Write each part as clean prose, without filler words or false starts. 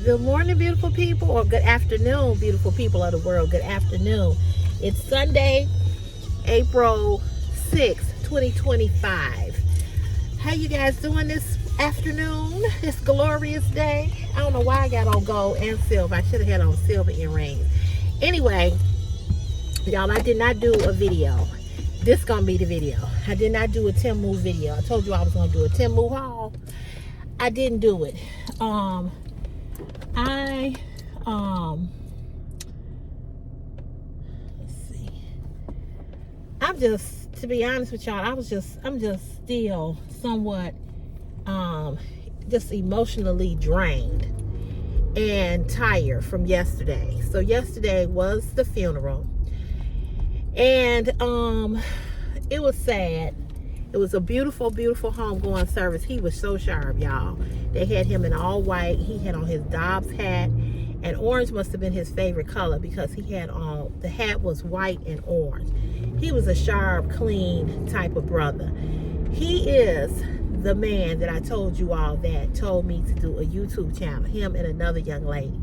Good morning, beautiful people, or good afternoon, beautiful people of the world. Good afternoon. It's Sunday, April 6th, 2025. How you guys doing this afternoon, this glorious day? I don't know why I got on gold and silver. I should have had on silver earrings. Anyway, y'all, I did not do a video. This gonna be the video. I did not do a Temu video. I told you I was gonna do a Temu haul. I didn't do it. Let's see. I'm just, to be honest with y'all, I'm just still somewhat just emotionally drained and tired from yesterday. So yesterday was the funeral, and it was sad. It was a beautiful, beautiful homegoing service. He was so sharp, y'all. They had him in all white. He had on his Dobbs hat, and orange must have been his favorite color because he had on, the hat was white and orange. He was a sharp, clean type of brother. He is the man that I told you all that told me to do a YouTube channel, him and another young lady.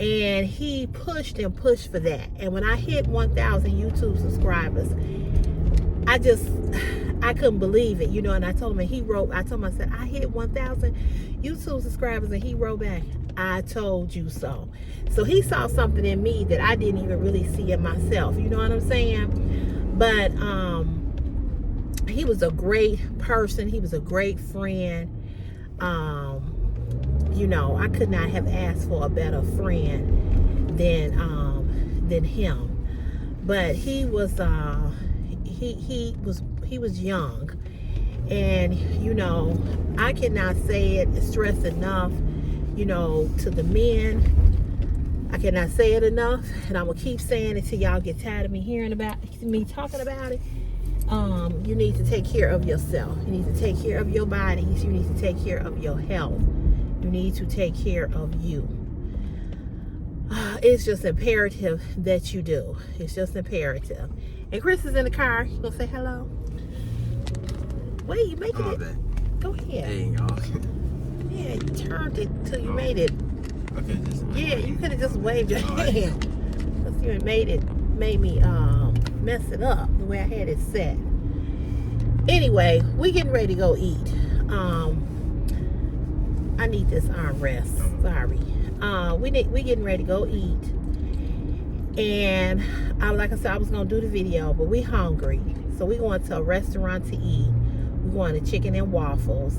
And he pushed and pushed for that. And when I hit 1,000 YouTube subscribers, I couldn't believe it, you know. And I told him, I told him, I said, I hit 1,000 YouTube subscribers, and he wrote back, I told you so. So he saw something in me that I didn't even really see in myself, you know what I'm saying? But he was a great person. He was a great friend. You know, I could not have asked for a better friend than him. But he was he was young, and you know, I cannot stress enough, you know, to the men. I cannot say it enough, and I'm gonna keep saying it till y'all get tired of me talking about it. You need to take care of yourself. You need to take care of your bodies. You need to take care of your health. You need to take care of you. It's just imperative that you do. It's just imperative. And Chris is in the car. You gonna say hello? Wait, you making it? Go ahead. Dang, y'all. Yeah, you turned it till you made it. Okay, yeah, you could have just waved your hand. Because you made me mess it up the way I had it set. Anyway, we getting ready to go eat. I need this armrest. Sorry. We getting ready to go eat. And like I said, I was gonna do the video, but we hungry. So we going to a restaurant to eat. We're going to Chicken and Waffles.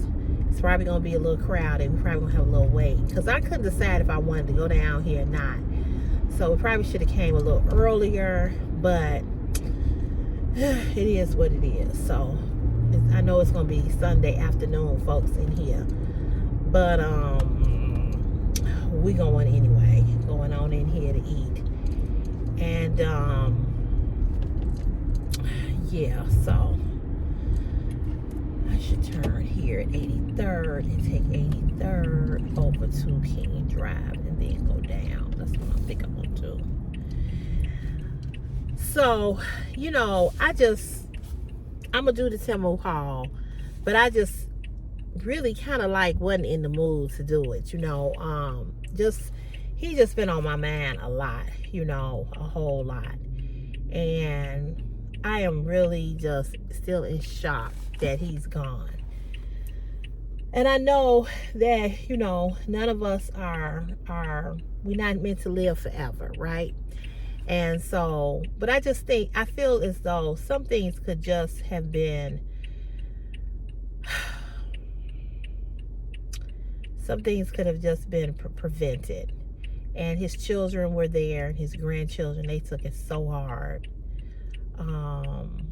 It's probably gonna be a little crowded. We probably gonna have a little wait. Because I couldn't decide if I wanted to go down here or not. So we probably should have came a little earlier, but it is what it is. So I know it's gonna be Sunday afternoon, folks, in here. But we going anyway. Going on in here to eat. And yeah, so I should turn here at 83rd and take 83rd over to King Drive and then go down. That's what I think I'm gonna do. So, you know, I'm gonna do the Temu haul, but I just really kind of like wasn't in the mood to do it, you know. He just been on my mind a lot, you know, a whole lot. And I am really just still in shock that he's gone. And I know that, you know, none of us we're not meant to live forever, right? And so, but I feel as though some things could just have been, some things could have just been prevented. And his children were there, and his grandchildren, they took it so hard. And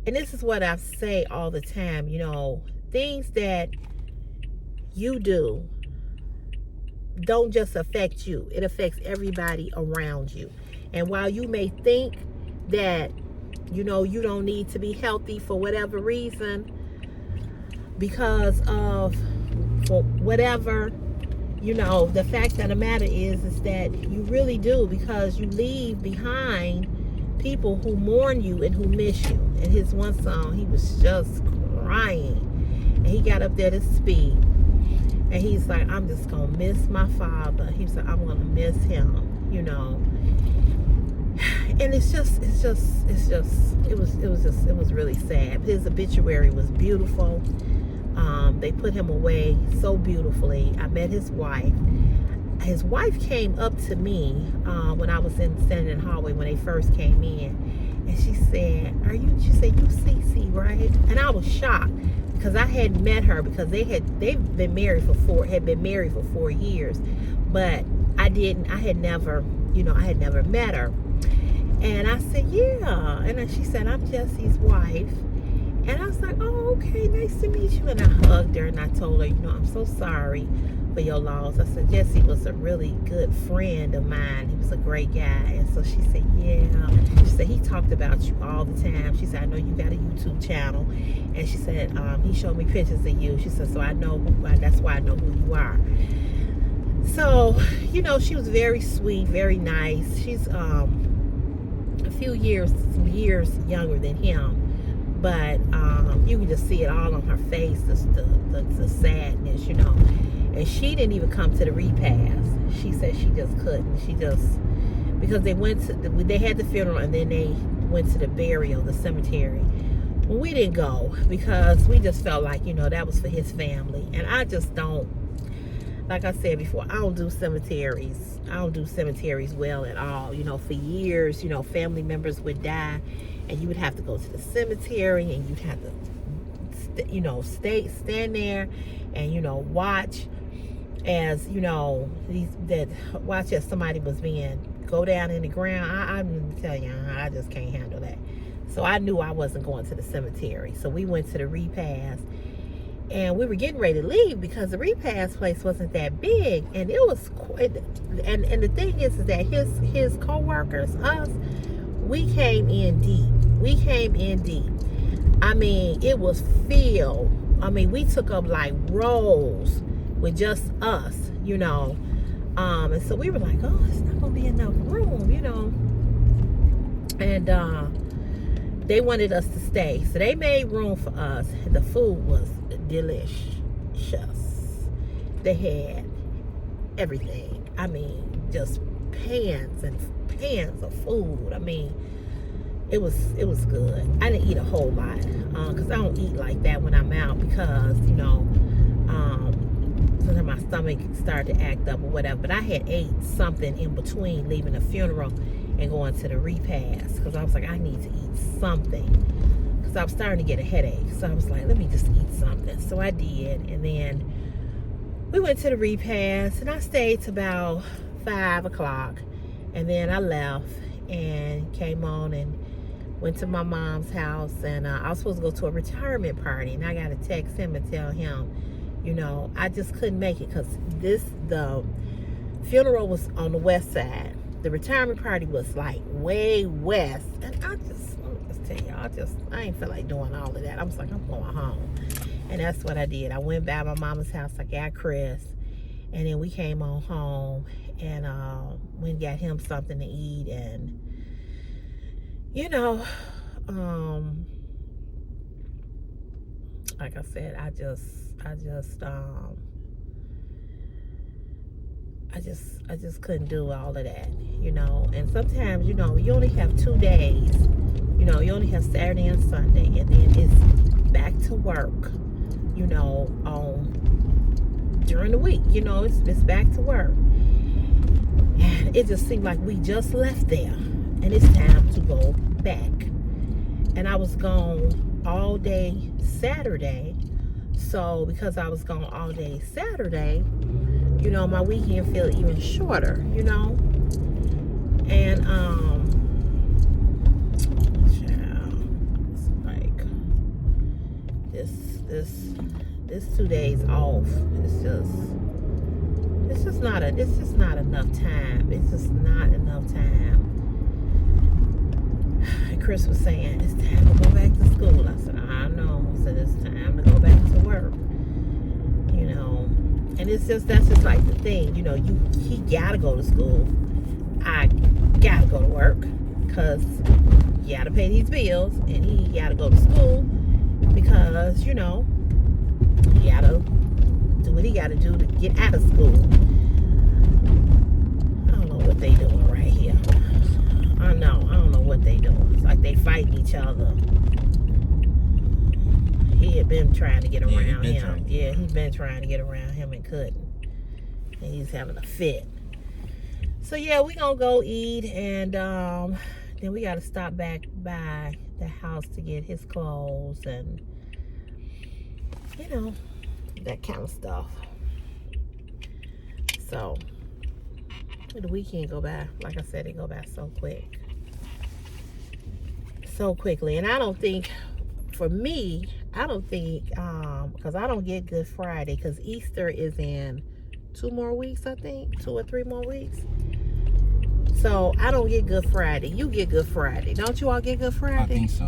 this is what I say all the time, you know, things that you do don't just affect you. It affects everybody around you. And while you may think that, you know, you don't need to be healthy for whatever reason, because of, for whatever, you know, the fact of the matter is that you really do, because you leave behind people who mourn you and who miss you. And his one song, he was just crying, and he got up there to speak. And he's like, I'm just gonna miss my father. He said, I'm gonna miss him, you know. And it was really sad. His obituary was beautiful. They put him away so beautifully. I met his wife. His wife came up to me when I was standing in the hallway when they first came in, and she said, she said, you Cece, right? And I was shocked because I hadn't met her, because they've been married for 4 years, but I had never met her. And I said, yeah. And then she said, I'm Jesse's wife. And I was like, oh, okay, nice to meet you. And I hugged her and I told her, you know, I'm so sorry for your loss. I said, Jesse was a really good friend of mine. He was a great guy. And so she said, yeah. She said, he talked about you all the time. She said, I know you got a YouTube channel. And she said, he showed me pictures of you. She said, so I know, that's why I know who you are. So, you know, she was very sweet, very nice. She's a few years younger than him. But you can just see it all on her face, the sadness, you know. And she didn't even come to the repast. She said she just couldn't. Because they had the funeral and then they went to the burial, the cemetery. Well, we didn't go because we just felt like, you know, that was for his family. And I just don't, like I said before, I don't do cemeteries. I don't do cemeteries well at all. You know, for years, you know, family members would die and you would have to go to the cemetery and you'd have to, you know, stand there and, you know, watch as, you know, watch as somebody was being go down in the ground. I'm telling you, I just can't handle that. So I knew I wasn't going to the cemetery. So we went to the repast. And we were getting ready to leave because the repast place wasn't that big, and it was. And the thing is that his co-workers, us, we came in deep. I mean, it was filled. I mean, we took up like rows with just us, you know. And so we were like, oh, it's not gonna be enough room, you know. And they wanted us to stay, so they made room for us. The food was delicious. They had everything. I mean, just pans and pans of food. I mean, it was good. I didn't eat a whole lot because I don't eat like that when I'm out, because, you know, sometimes my stomach started to act up or whatever. But I had ate something in between leaving the funeral and going to the repast, because I was like, I need to eat something, because I was starting to get a headache. So I was like, let me just eat something. So I did, and then we went to the repast, and I stayed till about 5 o'clock, and then I left and came on and went to my mom's house. And I was supposed to go to a retirement party, and I got to text him and tell him, you know, I just couldn't make it because the funeral was on the west side. The retirement party was like way west, and let me just tell y'all, I ain't feel like doing all of that. I was like, I'm going home. And that's what I did. I went by my mama's house. I got Chris, and then we came on home and went and got him something to eat. And, you know, like I said, I just couldn't do all of that, you know. And sometimes, you know, you only have 2 days. You know, you only have Saturday and Sunday, and then it's back to work, you know, during the week. You know, it's back to work. And it just seemed like we just left there, and it's time to go back. And I was gone all day Saturday. So because I was gone all day Saturday, you know, my weekend feel even shorter, you know. And it's like this 2 days off, it's just not enough time. It's just not enough time. And Chris was saying, it's time to go back to school. I said, I know. I said, it's time to go back to work, you know. And that's just like the thing, you know, he gotta go to school. I gotta go to work, because he gotta pay these bills, and he gotta go to school because, you know, he gotta do what he got to do to get out of school. I don't know what they doing right here. I don't know what they doing. It's like they fighting each other. He had been trying to get around him. Yeah, he's been trying to get around him and couldn't. And he's having a fit. So yeah, we gonna go eat, and then we gotta stop back by the house to get his clothes and that kind of stuff. So the weekend go by, like I said, it go by so quickly. And I don't think, for me, because I don't get Good Friday, because Easter is in 2 more weeks, I think, 2 or 3 more weeks. So I don't get Good Friday. You get Good Friday, don't you all get Good Friday? I think so.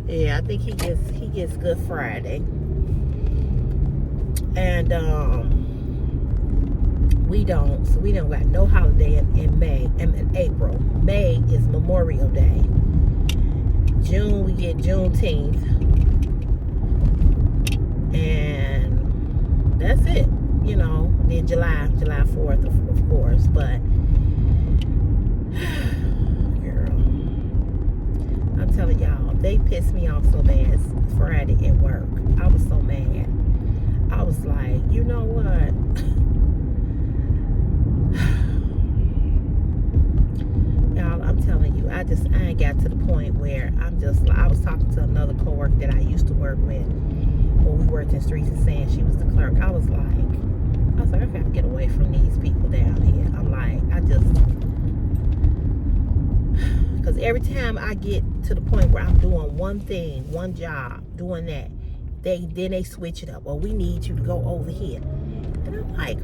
Yeah, I think he gets Good Friday. And we don't. So we don't got no holiday in May and in April. May is Memorial Day. June we get Juneteenth, and that's it. Then July 4th, of course. But girl, I'm telling y'all, they pissed me off so bad Friday at work. I was so mad. I was like, you know what? Y'all, I'm telling you, I ain't got to the point where I was talking to another coworker that I used to work with when we worked in Streets and Sand. She was the clerk. I was like, I gotta get away from these people down here. I'm like, because every time I get to the point where I'm doing one thing, one job, doing that, then they switch it up. Well, we need you to go over here, and I'm like,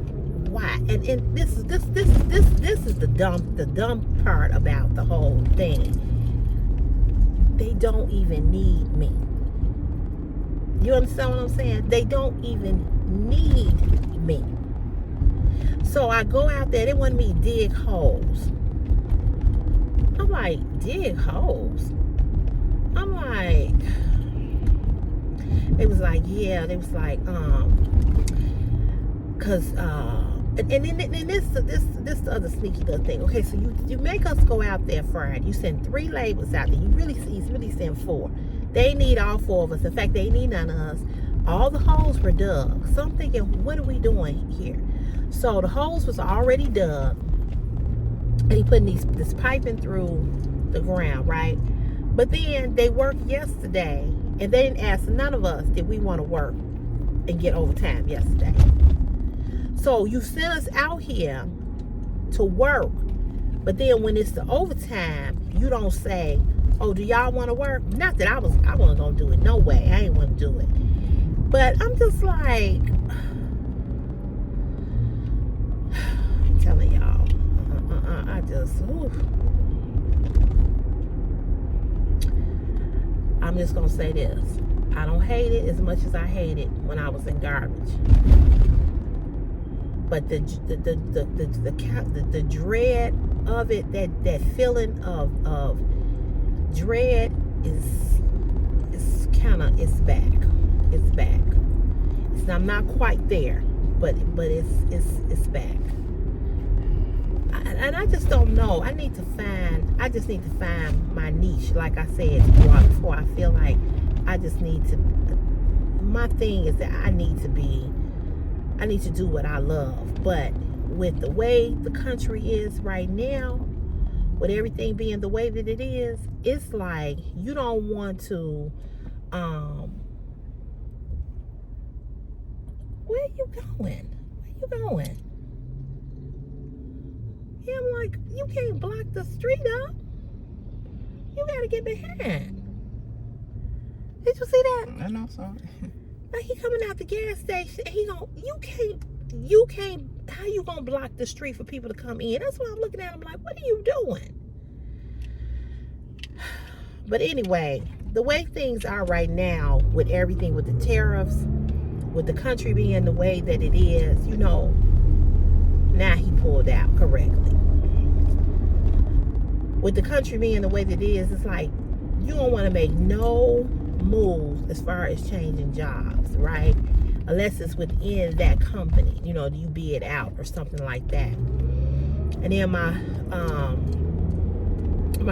why? And this is the dumb part about the whole thing. They don't even need me. You understand what I'm saying? They don't even need me. So I go out there. They want me to dig holes. I'm like, dig holes? I'm like, they was like, yeah. They was like, cause and this the other sneaky little thing. Okay, so you make us go out there Friday. You send 3 labels out there. You really send 4. They need all 4 of us. In fact, they need none of us. All the holes were dug. So I'm thinking, what are we doing here? So the holes was already dug, and he putting this piping through the ground, right? But then they worked yesterday, and they didn't ask none of us did we want to work and get overtime yesterday. So you sent us out here to work, but then when it's the overtime, you don't say, oh, do y'all want to work? Not that I wasn't gonna do it. No way, I ain't want to do it. But I'm just like, I'm telling y'all, I'm just gonna say this. I don't hate it as much as I hated when I was in garbage. But the dread of it, that feeling of dread is back. It's back. I'm not quite there, but it's back. And I just don't know. I just need to find my niche. Like I said before, I feel like I just need to. My thing is that I need to do what I love. But with the way the country is right now, with everything being the way that it is, it's like you don't want to. Where you going? Yeah, I'm like, you can't block the street up. You gotta get behind. Did you see that? I know so. Like he coming out the gas station, and you can't. How you gonna block the street for people to come in? That's why I'm looking at him like, what are you doing? But anyway, the way things are right now, with everything, with the tariffs, with the country being the way that it is, now he pulled out correctly. With the country being the way that it is, it's like you don't want to make no moves as far as changing jobs, right? unless it's within that company. You know, you bid out or something like that. And then my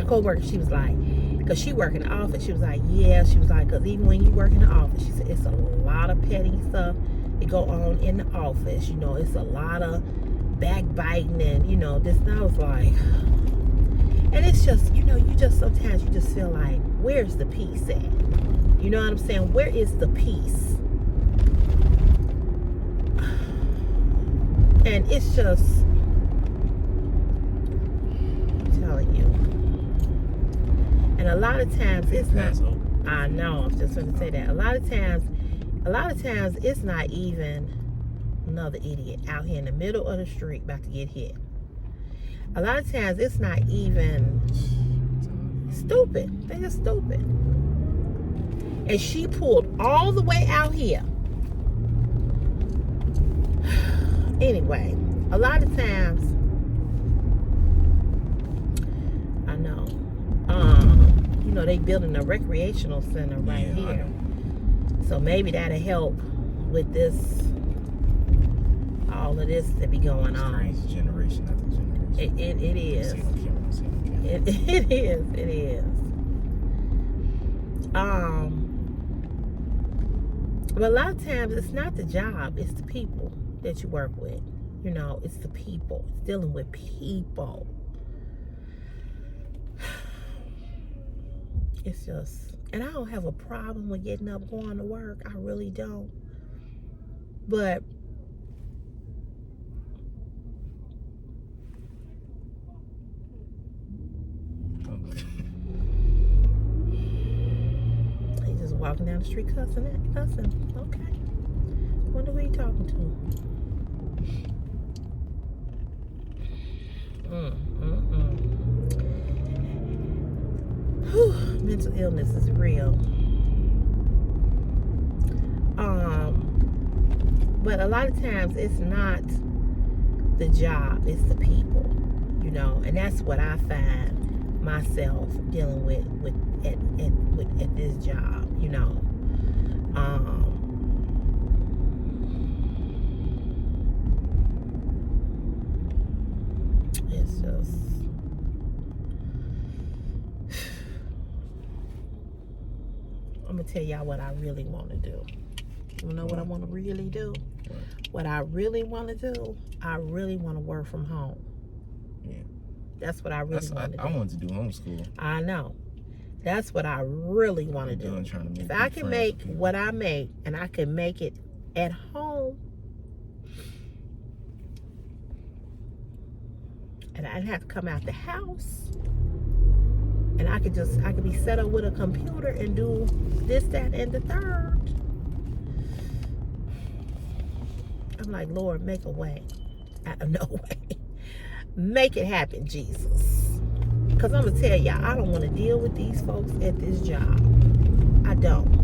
coworker, she was like, because she work in the office, she was like, yeah, she was like, because even when you work in the office, she said, it's a lot of petty stuff that go on in the office. You know, it's a lot of backbiting and, you know, this. And I was like, and it's just, you know, you just, sometimes you just feel like, where's the peace at? You know what I'm saying? Where is the peace? And it's just, I'm telling you. And a lot of times it's not, I know, I'm just going to say that. A lot of times it's not even another idiot out here in the middle of the street about to get hit. A lot of times it's not even stupid. They're just stupid. And she pulled all the way out here. Anyway, a lot of times, I know, you know, they building a recreational center right here. So maybe that'll help with this, all of this that be going on. Crazy generation after generation. It is. It is. But a lot of times it's not the job, it's the people that you work with. You know, it's the people. It's dealing with people. It's just, and I don't have a problem with getting up, going to work. I really don't. But he's just walking down the street cussing. Okay. Wonder who he talking to. Whew, mental illness is real. But a lot of times it's not the job, it's the people, you know, and that's what I find myself dealing with at this job, you know. It's just, I'm gonna tell y'all what I really want to do. You know what I want to really do? What I really want to do? I really want to work from home. Yeah. That's what I really want to do. I want to do homeschool. I know. That's what I really want to do. If I can make what I make and I can make it at home, and I didn't have to come out the house, and I could be set up with a computer and do this, that, and the third. I'm like, Lord, make a way out of no way. Make it happen, Jesus. Because I'm going to tell y'all, I don't want to deal with these folks at this job. I don't.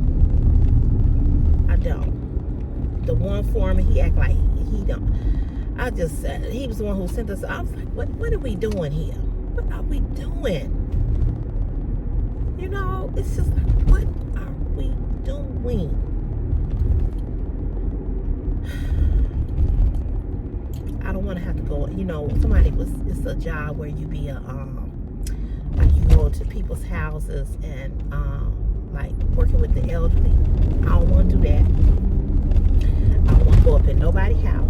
The one foreman, he act like he don't. I just said, he was the one who sent us. I was like, what are we doing here? What are we doing? You know, it's just like, what are we doing? I don't want to have to go, you know, it's a job where you be like you go to people's houses and like working with the elderly. I don't want to do that. I don't want to go up in nobody's house.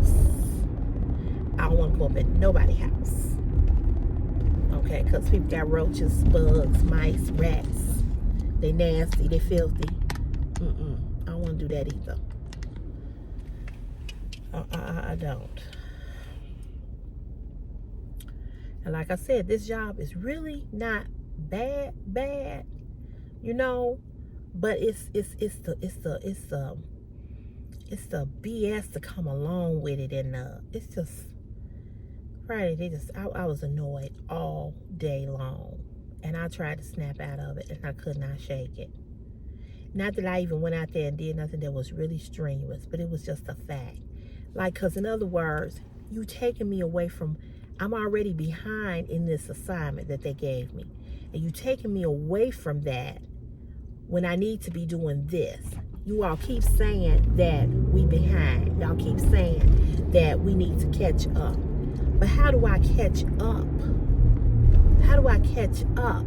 Okay, because people got roaches, bugs, mice, rats. They nasty, they filthy. I don't want to do that either. I don't. And like I said, this job is really not bad, you know, but it's the BS to come along with it, and it's just Friday. I was annoyed all day long, and I tried to snap out of it, and I could not shake it. Not that I even went out there and did nothing that was really strenuous, but it was just a fact. Like, because in other words, you taking me away from, I'm already behind in this assignment that they gave me. And you taking me away from that when I need to be doing this. You all keep saying that we behind. Y'all keep saying that we need to catch up. But how do I catch up? How do I catch up?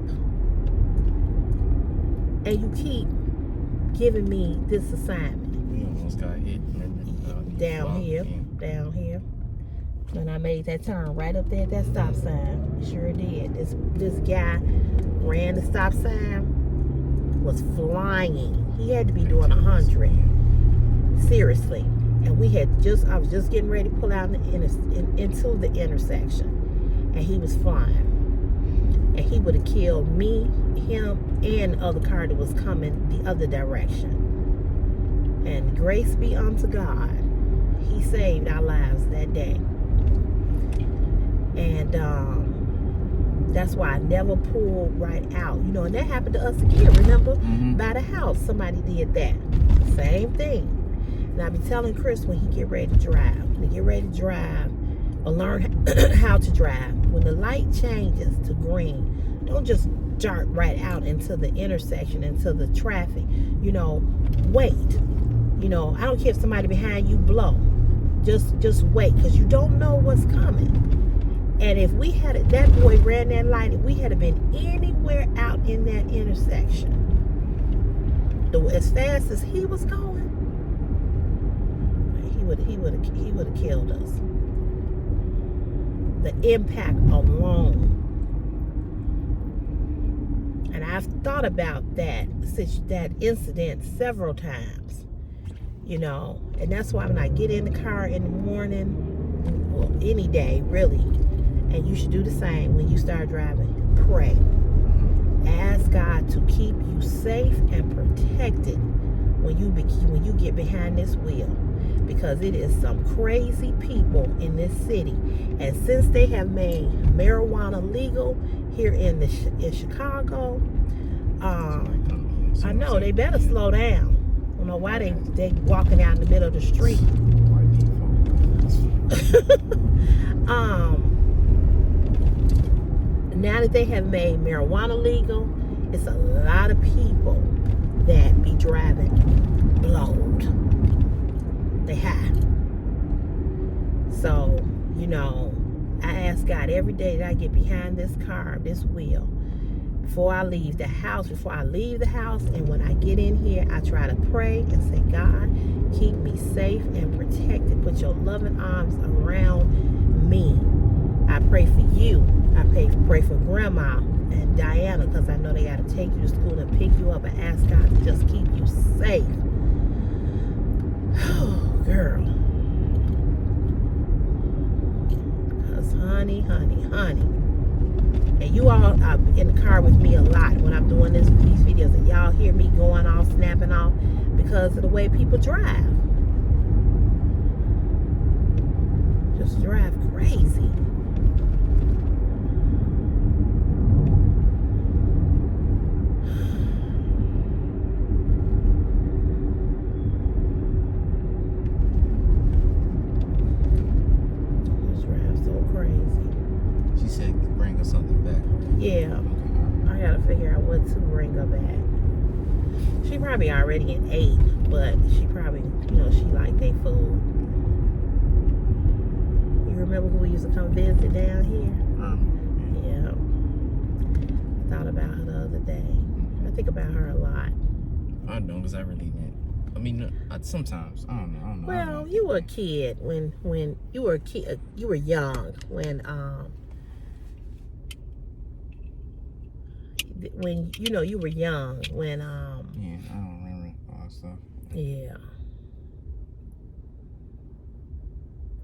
And you keep giving me this assignment. We almost got hit. Remember? Down here. When I made that turn right up there at that stop sign. Sure did. This guy ran the stop sign, was flying. He had to be doing 100. Seriously. And I was just getting ready to pull out into the intersection. And he was flying. And he would have killed me, him, and the other car that was coming the other direction. And grace be unto God. He saved our lives that day. And that's why I never pulled right out. You know, and that happened to us again, remember? By the house, somebody did that. Same thing. And I be telling Chris when he get ready to drive, or learn how to drive, when the light changes to green, don't just dart right out into the intersection, into the traffic. You know, wait. You know, I don't care if somebody behind you blow. Just wait, because you don't know what's coming. And if that boy ran that light, if we had been anywhere out in that intersection, as fast as he was going, he would have killed us. The impact alone. And I've thought about that incident several times, you know, and that's why when I get in the car in the morning, well, any day really, and you should do the same when you start driving, pray. Ask God to keep you safe and protected when you get behind this wheel, because it is some crazy people in this city. And since they have made marijuana legal here in Chicago, I know they better slow down. I don't know why they walking out in the middle of the street. Now that they have made marijuana legal, it's a lot of people that be driving blowed. They high. So, you know, I ask God every day that I get behind this car, this wheel, before I leave the house, and when I get in here, I try to pray and say, God, keep me safe and protected. Put your loving arms around me. I pray for you. I pray for Grandma and Diana, because I know they got to take you to school and pick you up, and ask God to just keep you safe. Oh, girl. Because honey. And you all are in the car with me a lot when I'm doing these videos, and y'all hear me going off, snapping off, because of the way people drive. Just drive crazy. Yeah, I gotta figure out what to bring her back. She probably already in 8, but she probably, you know, she like they food. You remember who we used to come visit down here? Yeah. Thought about her the other day. I think about her a lot. I don't, because I really didn't. I mean, sometimes I don't know. Well, you were a kid when you were a kid. You were young when you know you were young when yeah, I don't remember all that stuff. Yeah,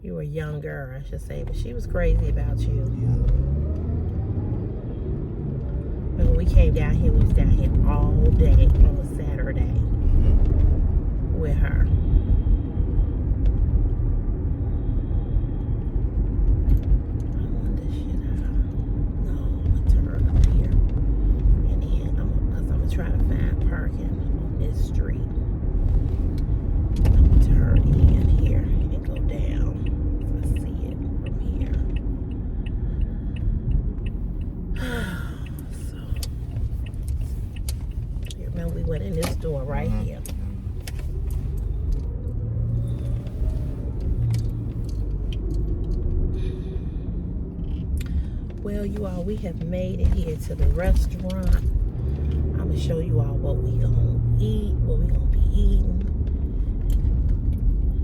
you were a young girl, I should say, but she was crazy about you. Yeah. When we came down here, we was down here all day on a Saturday with her. Try to find parking on this street. I'm gonna turn in here and go down. I see it from here. So, you remember we went in this door right here. Well, you all, we have made it here to the restaurant. I'm gonna show you all what we gonna eat, what we gonna be eating.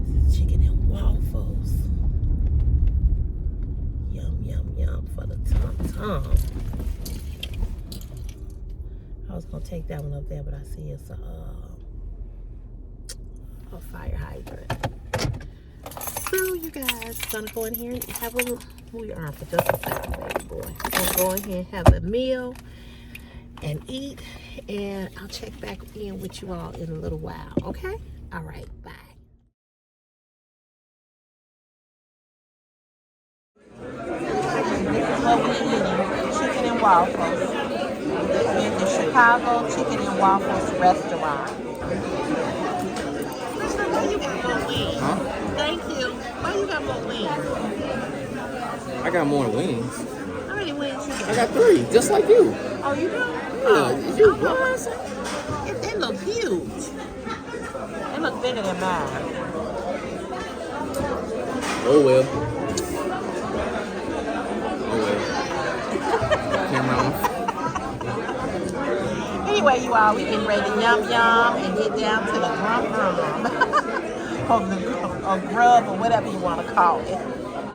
This is chicken and waffles. Yum, yum, yum for the tum-tum. I was gonna take that one up there, but I see it's a fire hydrant. So you guys gonna go in here and have a move your arm for just a second, baby boy. We're gonna go in here and have a meal and eat, and I'll check back in with you all in a little while, okay? All right, bye. This is what we're eating, chicken and waffles. In the Chicago Chicken and Waffles restaurant. Why you got more wings? Huh? Thank you. Why you got more wings? I got more wings. How many wings you I got? got 3, just like you. Oh, you do? Yeah, you blind? They look huge. They look bigger than mine. Oh well. Oh well. Camera off. Anyway, you all, we getting ready to yum yum and get down to the grum or grub or whatever you want to call it.